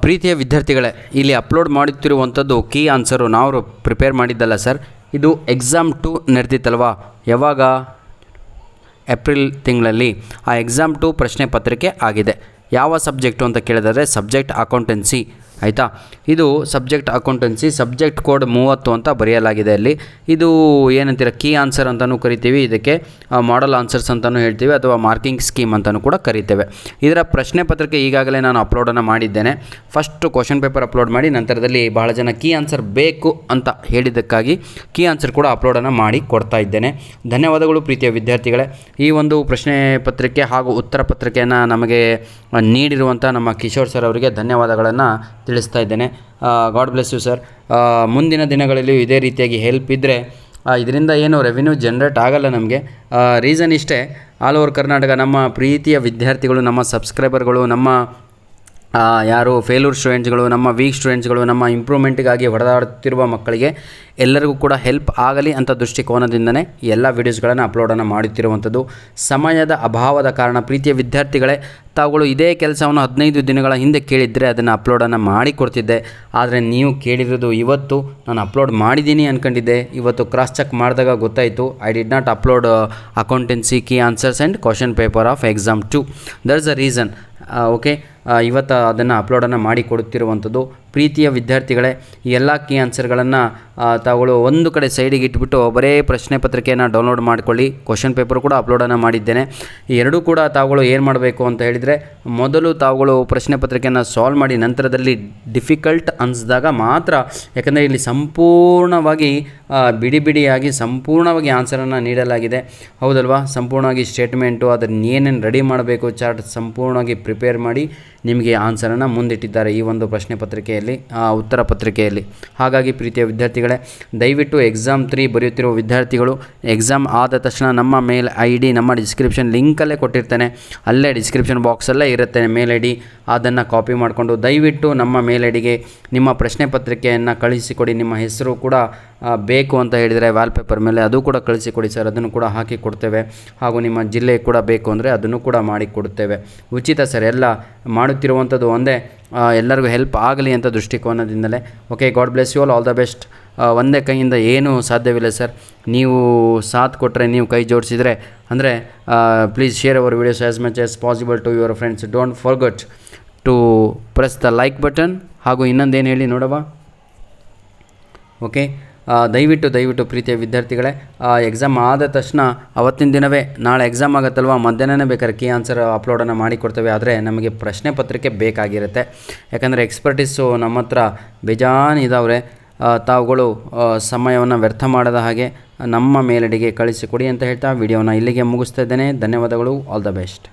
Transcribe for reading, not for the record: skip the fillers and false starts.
ಪ್ರೀತಿಯ ವಿದ್ಯಾರ್ಥಿಗಳೇ, ಇಲ್ಲಿ ಅಪ್ಲೋಡ್ ಮಾಡುತ್ತಿರುವಂಥದ್ದು ಕೀ ಆನ್ಸರು ನಾವು ಪ್ರಿಪೇರ್ ಮಾಡಿದ್ದಲ್ಲ ಸರ್. ಇದು ಎಕ್ಸಾಮ್ 2 ನಡೆದಿತ್ತಲ್ವಾ, ಯಾವಾಗ ಏಪ್ರಿಲ್ ತಿಂಗಳಲ್ಲಿ. ಆ ಎಕ್ಸಾಮ್ 2 ಪ್ರಶ್ನೆ ಪತ್ರಿಕೆ ಆಗಿದೆ. ಯಾವ ಸಬ್ಜೆಕ್ಟು ಅಂತ ಕೇಳಿದರೆ ಸಬ್ಜೆಕ್ಟ್ ಅಕೌಂಟೆನ್ಸಿ, ಆಯಿತಾ. ಇದು ಸಬ್ಜೆಕ್ಟ್ ಅಕೌಂಟೆನ್ಸಿ, ಸಬ್ಜೆಕ್ಟ್ ಕೋಡ್ 30 ಅಂತ ಬರೆಯಲಾಗಿದೆ. ಅಲ್ಲಿ ಇದು ಏನಂತೀರ, ಕೀ ಆನ್ಸರ್ ಅಂತಲೂ ಕರಿತೀವಿ, ಇದಕ್ಕೆ ಮಾಡಲ್ ಆನ್ಸರ್ಸ್ ಅಂತಲೂ ಹೇಳ್ತೀವಿ, ಅಥವಾ ಮಾರ್ಕಿಂಗ್ ಸ್ಕೀಮ್ ಅಂತಲೂ ಕೂಡ ಕರಿತೇವೆ. ಇದರ ಪ್ರಶ್ನೆ ಪತ್ರಿಕೆ ಈಗಾಗಲೇ ನಾನು ಅಪ್ಲೋಡನ್ನು ಮಾಡಿದ್ದೇನೆ. ಫಸ್ಟ್ ಕ್ವಶನ್ ಪೇಪರ್ ಅಪ್ಲೋಡ್ ಮಾಡಿ ನಂತರದಲ್ಲಿ ಬಹಳ ಜನ ಕೀ ಆನ್ಸರ್ ಬೇಕು ಅಂತ ಹೇಳಿದ್ದಕ್ಕಾಗಿ ಕೀ ಆನ್ಸರ್ ಕೂಡ ಅಪ್ಲೋಡನ್ನು ಮಾಡಿ ಕೊಡ್ತಾ ಇದ್ದೇನೆ. ಧನ್ಯವಾದಗಳು ಪ್ರೀತಿಯ ವಿದ್ಯಾರ್ಥಿಗಳೇ. ಈ ಒಂದು ಪ್ರಶ್ನೆ ಪತ್ರಿಕೆ ಹಾಗೂ ಉತ್ತರ ಪತ್ರಿಕೆಯನ್ನು ನಮಗೆ ನೀಡಿರುವಂಥ ನಮ್ಮ ಕಿಶೋರ್ ಸರ್ ಅವರಿಗೆ ಧನ್ಯವಾದಗಳನ್ನು ತಿಳಿಸ್ತಾ ಇದ್ದೇನೆ. God bless you sir. ಮುಂದಿನ ದಿನಗಳಲ್ಲಿ ಇದೇ ರೀತಿಯಾಗಿ ಹೆಲ್ಪ್ ಇದ್ದರೆ ಇದರಿಂದ ಏನು ರೆವಿನ್ಯೂ ಜನ್ರೇಟ್ ಆಗಲ್ಲ ನಮಗೆ. ರೀಸನ್ ಇಷ್ಟೇ, ಆಲ್ ಓವರ್ ಕರ್ನಾಟಕ ನಮ್ಮ ಪ್ರೀತಿಯ ವಿದ್ಯಾರ್ಥಿಗಳು, ನಮ್ಮ ಸಬ್ಸ್ಕ್ರೈಬರ್ಗಳು, ನಮ್ಮ ಯಾರು ಫೇಲ್ಯೂರ್ ಸ್ಟೂಡೆಂಟ್ಸ್ಗಳು, ನಮ್ಮ ವೀಕ್ ಸ್ಟೂಡೆಂಟ್ಸ್ಗಳು, ನಮ್ಮ ಇಂಪ್ರೂವ್ಮೆಂಟಿಗಾಗಿ ಹೊಡೆದಾಡುತ್ತಿರುವ ಮಕ್ಕಳಿಗೆ ಎಲ್ಲರಿಗೂ ಕೂಡ ಹೆಲ್ಪ್ ಆಗಲಿ ಅಂತ ದೃಷ್ಟಿಕೋನದಿಂದನೇ ಎಲ್ಲ ವೀಡಿಯೋಸ್ಗಳನ್ನು ಅಪ್ಲೋಡನ್ನು ಮಾಡುತ್ತಿರುವಂಥದ್ದು. ಸಮಯದ ಅಭಾವದ ಕಾರಣ ಪ್ರೀತಿಯ ವಿದ್ಯಾರ್ಥಿಗಳೇ, ತಾವುಗಳು ಇದೇ ಕೆಲಸವನ್ನು 15 ದಿನಗಳ ಹಿಂದೆ ಕೇಳಿದರೆ ಅದನ್ನು ಅಪ್ಲೋಡನ್ನು ಮಾಡಿ ಕೊಡ್ತಿದ್ದೆ. ಆದರೆ ನೀವು ಕೇಳಿರೋದು ಇವತ್ತು ನಾನು ಅಪ್ಲೋಡ್ ಮಾಡಿದ್ದೀನಿ ಅಂದ್ಕೊಂಡಿದ್ದೆ. ಇವತ್ತು ಕ್ರಾಸ್ ಚೆಕ್ ಮಾಡಿದಾಗ ಗೊತ್ತಾಯಿತು, I did not upload accountancy key answers and question paper of exam 2. That is a reason. Okay, ಇವತ್ತು ಅದನ್ನು ಅಪ್ಲೋಡನ್ನು ಮಾಡಿ ಕೊಡುತ್ತಿರುವಂಥದ್ದು. ಪ್ರೀತಿಯ ವಿದ್ಯಾರ್ಥಿಗಳೇ, ಈ ಎಲ್ಲ ಕೀ ಆನ್ಸರ್ಗಳನ್ನು ತಾವುಗಳು ಒಂದು ಕಡೆ ಸೈಡಿಗೆ ಇಟ್ಬಿಟ್ಟು ಬರೇ ಪ್ರಶ್ನೆ ಪತ್ರಿಕೆಯನ್ನು ಡೌನ್ಲೋಡ್ ಮಾಡಿಕೊಳ್ಳಿ. ಕ್ವಶನ್ ಪೇಪರ್ ಕೂಡ ಅಪ್ಲೋಡನ್ನು ಮಾಡಿದ್ದೇನೆ. ಈ ಎರಡೂ ಕೂಡ ತಾವುಗಳು ಏನು ಮಾಡಬೇಕು ಅಂತ ಹೇಳಿದರೆ, ಮೊದಲು ತಾವುಗಳು ಪ್ರಶ್ನೆ ಪತ್ರಿಕೆಯನ್ನು ಸಾಲ್ವ್ ಮಾಡಿ ನಂತರದಲ್ಲಿ ಡಿಫಿಕಲ್ಟ್ ಅನಿಸಿದಾಗ ಮಾತ್ರ, ಯಾಕಂದರೆ ಇಲ್ಲಿ ಸಂಪೂರ್ಣವಾಗಿ ಬಿಡಿ ಬಿಡಿಯಾಗಿ ಸಂಪೂರ್ಣವಾಗಿ ಆನ್ಸರನ್ನು ನೀಡಲಾಗಿದೆ, ಹೌದಲ್ವಾ. ಸಂಪೂರ್ಣವಾಗಿ ಸ್ಟೇಟ್ಮೆಂಟು, ಅದನ್ನು ಏನೇನು ರೆಡಿ ಮಾಡಬೇಕು ಚಾರ್ಟ್ ಸಂಪೂರ್ಣವಾಗಿ ಪ್ರಿಪೇರ್ ಮಾಡಿ ನಿಮಗೆ ಆನ್ಸರನ್ನು ಮುಂದಿಟ್ಟಿದ್ದಾರೆ ಈ ಒಂದು ಪ್ರಶ್ನೆ ಪತ್ರಿಕೆಯಲ್ಲಿ, ಉತ್ತರ ಪತ್ರಿಕೆಯಲ್ಲಿ. ಹಾಗಾಗಿ ಪ್ರೀತಿಯ ವಿದ್ಯಾರ್ಥಿಗಳೇ, ದಯವಿಟ್ಟು ಎಕ್ಸಾಮ್ 3 ಬರೆಯುತ್ತಿರುವ ವಿದ್ಯಾರ್ಥಿಗಳು ಎಕ್ಸಾಮ್ ಆದ ತಕ್ಷಣ ನಮ್ಮ ಮೇಲ್ ID ನಮ್ಮ ಡಿಸ್ಕ್ರಿಪ್ಷನ್ ಲಿಂಕಲ್ಲೇ ಕೊಟ್ಟಿರ್ತೇನೆ, ಅಲ್ಲೇ ಡಿಸ್ಕ್ರಿಪ್ಷನ್ ಬಾಕ್ಸಲ್ಲೇ ಇರುತ್ತೆ ಮೇಲ್ ID. ಅದನ್ನು ಕಾಪಿ ಮಾಡಿಕೊಂಡು ದಯವಿಟ್ಟು ನಮ್ಮ ಮೇಲ್ IDಗೆ ನಿಮ್ಮ ಪ್ರಶ್ನೆ ಪತ್ರಿಕೆಯನ್ನು ಕಳಿಸಿಕೊಡಿ. ನಿಮ್ಮ ಹೆಸರು ಕೂಡ ಬೇಕು ಅಂತ ಹೇಳಿದರೆ ವಾಲ್ಪೇಪರ್ ಮೇಲೆ ಅದು ಕೂಡ ಕಳಿಸಿಕೊಡಿ ಸರ್, ಅದನ್ನು ಕೂಡ ಹಾಕಿ ಕೊಡ್ತೇವೆ. ಹಾಗೂ ನಿಮ್ಮ ಜಿಲ್ಲೆ ಕೂಡ ಬೇಕು ಅಂದರೆ ಅದನ್ನು ಕೂಡ ಮಾಡಿ ಕೊಡುತ್ತೇವೆ. ಉಚಿತ ಸರ್, ಎಲ್ಲ ಮಾಡುತ್ತಿರುವಂಥದ್ದು ಒಂದೇ, ಎಲ್ಲರಿಗೂ ಹೆಲ್ಪ್ ಆಗಲಿ ಅಂತ ದೃಷ್ಟಿಕೋನದಿಂದಲೇ. Okay, god bless you all the best. ಒಂದೇ ಕೈಯಿಂದ ಏನೂ ಸಾಧ್ಯವಿಲ್ಲ ಸರ್. ನೀವು ಸಾಥ್ ಕೊಟ್ಟರೆ, ನೀವು ಕೈ ಜೋಡಿಸಿದರೆ ಅಂದರೆ please share our videos as much as possible to your friends. Don't forget to press the like button. ಹಾಗೂ ಇನ್ನೊಂದೇನು ಹೇಳಿ ನೋಡವ. ಓಕೆ, ದಯವಿಟ್ಟು ಪ್ರೀತಿಯ ವಿದ್ಯಾರ್ಥಿಗಳೇ, ಎಕ್ಸಾಮ್ ಆದ ತಕ್ಷಣ ಅವತ್ತಿನ ದಿನವೇ, ನಾಳೆ ಎಕ್ಸಾಮ್ ಆಗುತ್ತಲ್ವ, ಮಧ್ಯಾಹ್ನನೇ ಬೇಕಾದ್ರೆ ಕೀ ಆನ್ಸರ್ ಅಪ್ಲೋಡನ್ನು ಮಾಡಿಕೊಡ್ತೇವೆ. ಆದರೆ ನಮಗೆ ಪ್ರಶ್ನೆ ಪತ್ರಿಕೆ ಬೇಕಾಗಿರುತ್ತೆ, ಯಾಕಂದರೆ ಎಕ್ಸ್ಪರ್ಟೀಸು ನಮ್ಮ ಹತ್ರ ಬೇಜಾನ್ ಇದ್ದಾವ್ರೆ. ತಾವುಗಳು ಸಮಯವನ್ನು ವ್ಯರ್ಥ ಮಾಡದ ಹಾಗೆ ನಮ್ಮ ಮೇಲಡಿಗೆ ಕಳಿಸಿಕೊಡಿ ಅಂತ ಹೇಳ್ತಾ ವಿಡಿಯೋನ ಇಲ್ಲಿಗೆ ಮುಗಿಸ್ತಾ ಇದ್ದೇನೆ. ಧನ್ಯವಾದಗಳು. All the best.